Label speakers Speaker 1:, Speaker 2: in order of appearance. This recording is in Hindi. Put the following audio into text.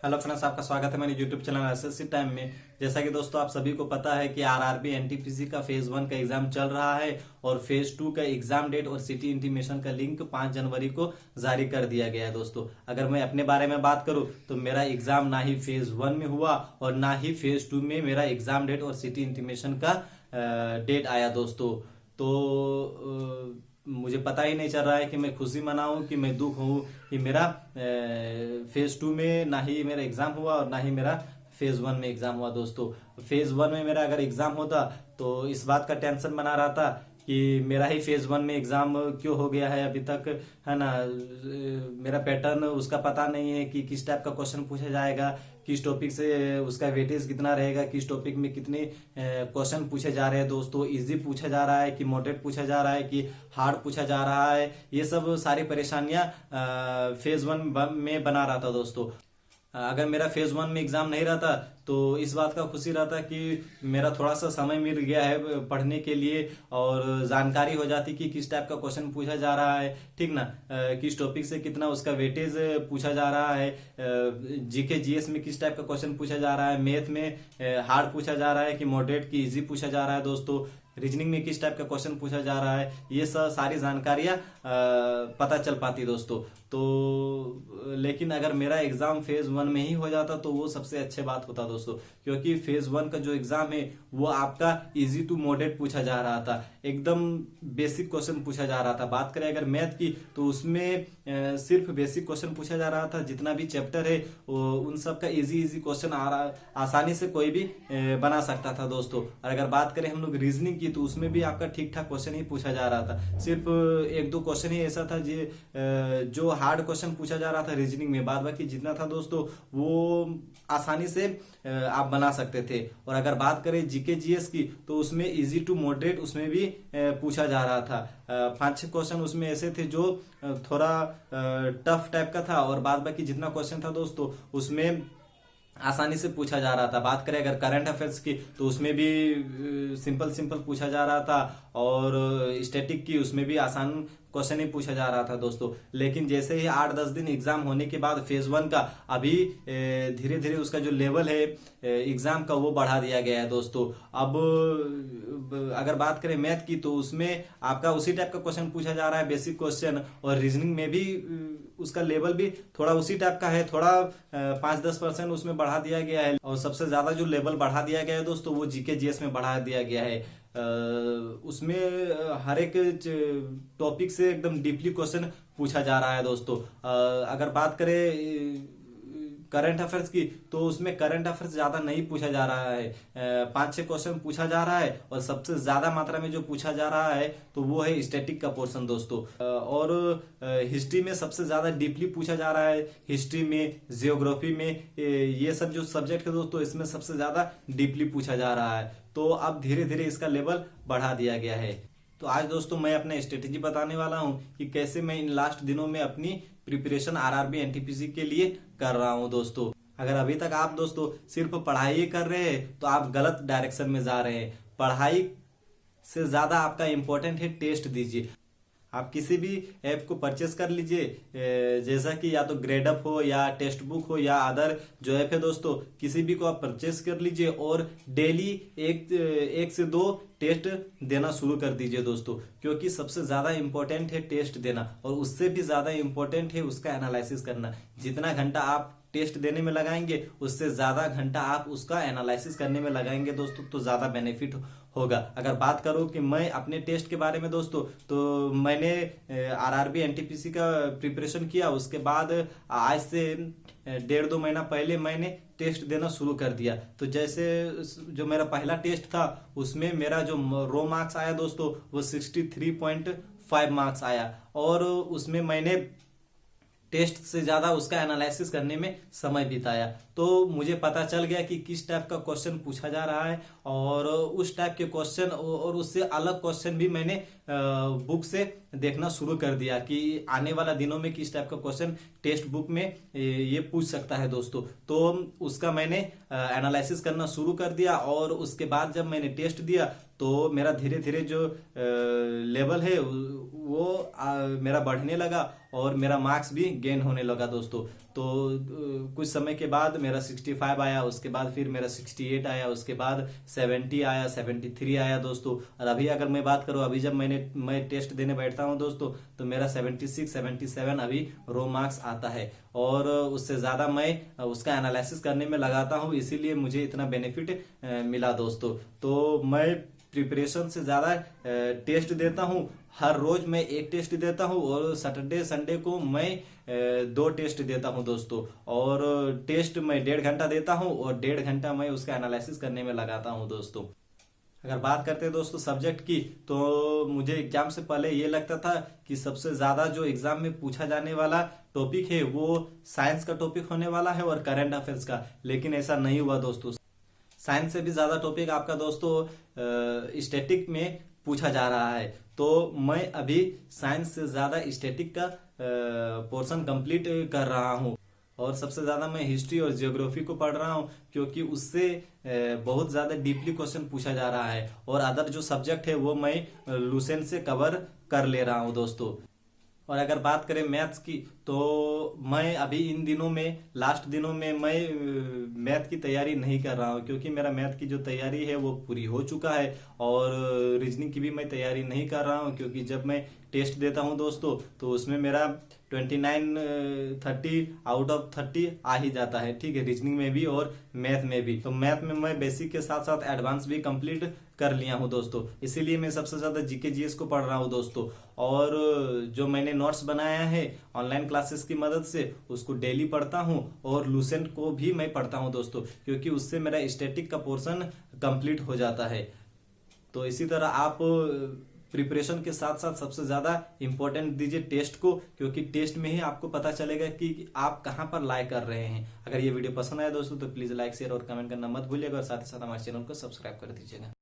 Speaker 1: हेलो फ्रेंड्स, आपका स्वागत है मेरे यूट्यूब चैनल एसएससी टाइम में। जैसा कि दोस्तों आप सभी को पता है कि आरआरबी एनटीपीसी का फेज 1 का एग्जाम चल रहा है और फेज 2 का एग्जाम डेट और सिटी इंटीमेशन का लिंक 5 जनवरी को जारी कर दिया गया है। दोस्तों अगर मैं अपने बारे में बात करूं तो मेरा एग्जाम ना ही फेज 1 में हुआ और ना ही फेज 2 में मेरा एग्जाम डेट और सिटी इंटीमेशन का डेट आया दोस्तों। तो मुझे पता ही नहीं चल रहा है कि मैं खुशी मनाऊं कि मैं दुख हूं कि मेरा फेज 2 में ना ही मेरा एग्जाम हुआ और ना ही मेरा फेज 1 में एग्जाम हुआ। दोस्तों फेज 1 में मेरा अगर एग्जाम होता तो इस बात का टेंशन बना रहा था कि मेरा ही फेज 1 में एग्जाम क्यों हो गया है अभी तक, है ना। मेरा पैटर्न उसका पता नहीं है कि किस टाइप का क्वेश्चन पूछा जाएगा, किस टॉपिक से उसका वेटेज कितना रहेगा, किस टॉपिक में कितने क्वेश्चन पूछे जा रहे हैं। दोस्तों इजी पूछा जा रहा है कि मॉडरेट पूछा जा रहा है कि हार्ड पूछा जा रहा है, ये सब सारी परेशानियां फेज 1 में बना रहा था। दोस्तों अगर मेरा फेज 1 में एग्जाम नहीं रहता तो इस बात का खुशी रहता कि मेरा थोड़ा सा समय मिल गया है पढ़ने के लिए और जानकारी हो जाती कि किस टाइप का क्वेश्चन पूछा जा रहा है, ठीक ना। किस टॉपिक से कितना उसका वेटेज पूछा जा रहा है, जीके जीएस में किस टाइप का क्वेश्चन पूछा जा रहा है, मैथ में हार्ड पूछा जा रहा है कि मॉडरेट की इजी पूछा जा रहा है। दोस्तों रीजनिंग में किस टाइप का क्वेश्चन पूछा जा रहा है, ये सब सारी जानकारियां पता चल पाती दोस्तों। तो लेकिन अगर मेरा एग्जाम फेज 1 में ही हो जाता तो वो सबसे अच्छी बात होता दोस्तों, क्योंकि फेज 1 का जो एग्जाम है वो आपका इजी टू मॉडरेट पूछा जा रहा था, एकदम बेसिक क्वेश्चन पूछा जा रहा था। बात करें अगर मैथ की तो उसमें सिर्फ बेसिक क्वेश्चन पूछा जा रहा था, जितना भी चैप्टर है उन सब का इजी क्वेश्चन आसानी से कोई भी बना सकता था दोस्तों। और अगर बात करें हम लोग रीजनिंग की तो उसमें भी आपका ठीक ठाक क्वेश्चन ही पूछा जा रहा था, सिर्फ एक दो क्वेश्चन ही ऐसा था जो हार्ड क्वेश्चन पूछा जा रहा था रीजनिंग में। बाद बाकी जितना था दोस्तों वो आसानी से आप बना सकते थे। और अगर बात करें जीके जीएस की तो उसमें इजी टू मॉडरेट उसमें भी पूछा जा रहा था। 5-6 क्वेश्चन उसमें ऐसे थे जो थोड़ा टफ टाइप का था और बाद बाकी जितना क्वेश्चन था दोस्तों उसमें आसानी से पूछा जा रहा था। बात करें अगर करंट अफेयर्स की तो उसमें भी सिंपल पूछा जा रहा था और स्टैटिक की उसमें भी आसान क्वेश्चन ही पूछा जा रहा था दोस्तों। लेकिन जैसे ही 8-10 दिन एग्जाम होने के बाद फेज 1 का अभी धीरे धीरे उसका जो लेवल है एग्जाम का वो बढ़ा दिया गया है दोस्तों। अब अगर बात करें मैथ की तो उसमें आपका उसी टाइप का क्वेश्चन पूछा जा रहा है, बेसिक क्वेश्चन, और रीजनिंग में भी उसका लेवल भी थोड़ा उसी टाइप का है, थोड़ा 5-10% उसमें बढ़ा दिया गया है। और सबसे ज्यादा जो लेवल बढ़ा दिया गया है दोस्तों वो जीके जीएस में बढ़ा दिया गया है। उसमें हर एक टॉपिक से एकदम डीपली क्वेश्चन पूछा जा रहा है दोस्तों। अगर बात करें करंट अफेयर्स की तो उसमें करंट अफेयर्स ज्यादा नहीं पूछा जा रहा है, 5-6 क्वेश्चन पूछा जा रहा है और सबसे ज्यादा मात्रा में जो पूछा जा रहा है तो वो है स्टैटिक का पोर्शन दोस्तों। और हिस्ट्री में सबसे ज्यादा डीपली पूछा जा रहा है, हिस्ट्री में, जियोग्राफी में, ये सब जो सब्जेक्ट है दोस्तों इसमें सबसे ज्यादा डीपली पूछा जा रहा है। तो अब धीरे धीरे इसका लेवल बढ़ा दिया गया है। तो आज दोस्तों मैं अपना स्ट्रेटेजी बताने वाला हूं कि कैसे मैं इन लास्ट दिनों में अपनी प्रिपरेशन आरआरबी एनटीपीसी के लिए कर रहा हूं दोस्तों। अगर अभी तक आप दोस्तों सिर्फ पढ़ाई कर रहे हैं तो आप गलत डायरेक्शन में जा रहे हैं। पढ़ाई से ज्यादा आपका इंपॉर्टेंट है टेस्ट दीजिए। आप किसी भी ऐप को परचेस कर लीजिए, जैसा कि या तो ग्रेडअप हो या टेक्स्ट बुक हो या अदर जो ऐप है दोस्तों, किसी भी को आप परचेस कर लीजिए और डेली एक से 2 टेस्ट देना शुरू कर दीजिए दोस्तों, क्योंकि सबसे ज्यादा इंपॉर्टेंट है टेस्ट देना और उससे भी ज्यादा इंपॉर्टेंट है उसका एनालिसिस करना। जितना घंटा आप टेस्ट देने में लगाएंगे उससे ज्यादा घंटा आप उसका एनालिसिस करने में लगाएंगे दोस्तों, तो ज्यादा बेनिफिट होगा। अगर बात करूं कि मैं अपने टेस्ट के बारे में दोस्तों तो मैंने आरआरबी एनटीपीसी का प्रिपरेशन किया, उसके बाद आज से 1.5-2 महीना पहले मैंने टेस्ट देना शुरू कर दिया। तो जैसे जो मेरा पहला टेस्ट था उसमें मेरा जो रो मार्क्स आया दोस्तों वो 63.5 मार्क्स आया और उसमें मैंने टेस्ट से ज्यादा उसका एनालिसिस करने में समय बिताया। तो मुझे पता चल गया कि किस टाइप का क्वेश्चन पूछा जा रहा है और उस टाइप के क्वेश्चन और उससे अलग क्वेश्चन भी मैंने बुक से देखना शुरू कर दिया कि आने वाला दिनों में किस टाइप का क्वेश्चन टेक्स्ट बुक में ये पूछ सकता है दोस्तों। तो उसका मैंने एनालिसिस करना शुरू कर दिया और उसके बाद जब मैंने टेस्ट दिया तो मेरा धीरे धीरे जो लेवल है वो मेरा बढ़ने लगा और मेरा मार्क्स भी गेन होने लगा दोस्तों। तो कुछ समय के बाद मेरा 65 आया, उसके बाद फिर मेरा 68 आया, उसके बाद 70 आया, 73 आया दोस्तों। और अभी अगर मैं बात करूँ, अभी जब मैं टेस्ट देने बैठता हूँ दोस्तों, तो मेरा 76 77 अभी रो मार्क्स आता है। और उससे ज़्यादा मैं उसका एनालिसिस करने में लगाता हूँ, इसीलिए मुझे इतना बेनिफिट मिला दोस्तों। तो मैं प्रिपरेशन से ज़्यादा टेस्ट देता हूँ। हर रोज मैं एक टेस्ट देता हूँ और सैटरडे संडे को मैं 2 टेस्ट देता हूँ दोस्तों। और टेस्ट मैं 1.5 घंटा देता हूँ और 1.5 घंटा मैं उसका एनालिसिस करने में लगाता हूँ दोस्तों। अगर बात करते हैं दोस्तों सब्जेक्ट की, तो मुझे एग्जाम से पहले ये लगता था कि सबसे ज्यादा जो एग्जाम में पूछा जाने वाला टॉपिक है वो साइंस का टॉपिक होने वाला है और करंट अफेयर्स का, लेकिन ऐसा नहीं हुआ दोस्तों। साइंस से भी ज्यादा टॉपिक आपका दोस्तों स्टैटिक में पूछा जा रहा है। तो मैं अभी साइंस से ज्यादा स्टैटिक का पोर्शन कंप्लीट कर रहा हूँ। और सबसे ज्यादा मैं हिस्ट्री और जियोग्राफी को पढ़ रहा हूँ, क्योंकि उससे बहुत ज्यादा डीपली क्वेश्चन पूछा जा रहा है। और अदर जो सब्जेक्ट है वो मैं लूसेंट से कवर कर ले रहा हूँ दोस्तों। और अगर बात करें मैथ्स की, तो मैं अभी इन दिनों में, लास्ट दिनों में मैं मैथ की तैयारी नहीं कर रहा हूँ, क्योंकि मेरा मैथ की जो तैयारी है वो पूरी हो चुका है। और रीजनिंग की भी मैं तैयारी नहीं कर रहा हूँ, क्योंकि जब मैं टेस्ट देता हूँ दोस्तों, तो उसमें मेरा 29 30 आउट ऑफ 30 आ ही जाता है, ठीक है, रीजनिंग में भी और मैथ में भी। तो मैथ में मैं बेसिक के साथ साथ एडवांस भी कंप्लीट कर लिया हूँ दोस्तों, इसीलिए मैं सबसे ज्यादा जीके जीएस को पढ़ रहा हूँ दोस्तों। और जो मैंने नोट्स बनाया है ऑनलाइन क्लासेस की मदद से, उसको डेली पढ़ता हूँ। और लूसेंट को भी मैं पढ़ता हूँ दोस्तों, क्योंकि उससे मेरा स्टैटिक का पोर्शन कंप्लीट हो जाता है। तो इसी तरह आप प्रिपरेशन के साथ साथ सबसे ज्यादा इंपॉर्टेंट दीजिए टेस्ट को, क्योंकि टेस्ट में ही आपको पता चलेगा कि आप कहां पर लाइक कर रहे हैं। अगर ये वीडियो पसंद आया दोस्तों, तो प्लीज लाइक शेयर और कमेंट करना मत भूलिएगा, और साथ ही साथ हमारे चैनल को सब्सक्राइब कर दीजिएगा।